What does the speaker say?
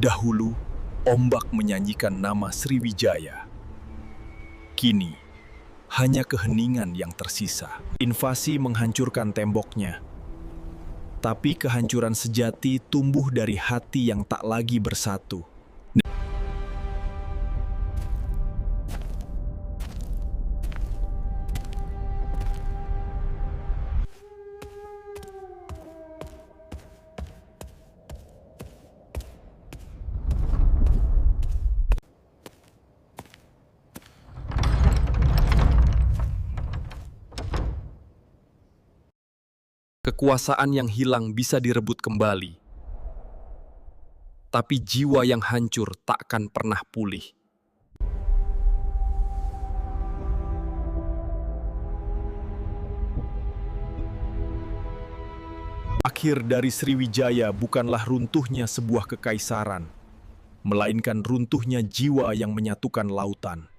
Dahulu, ombak menyanyikan nama Sriwijaya. Kini, hanya keheningan yang tersisa. Invasi menghancurkan temboknya. Tapi kehancuran sejati tumbuh dari hati yang tak lagi bersatu. Kekuasaan yang hilang bisa direbut kembali, tapi jiwa yang hancur takkan pernah pulih. Akhir dari Sriwijaya bukanlah runtuhnya sebuah kekaisaran, melainkan runtuhnya jiwa yang menyatukan lautan.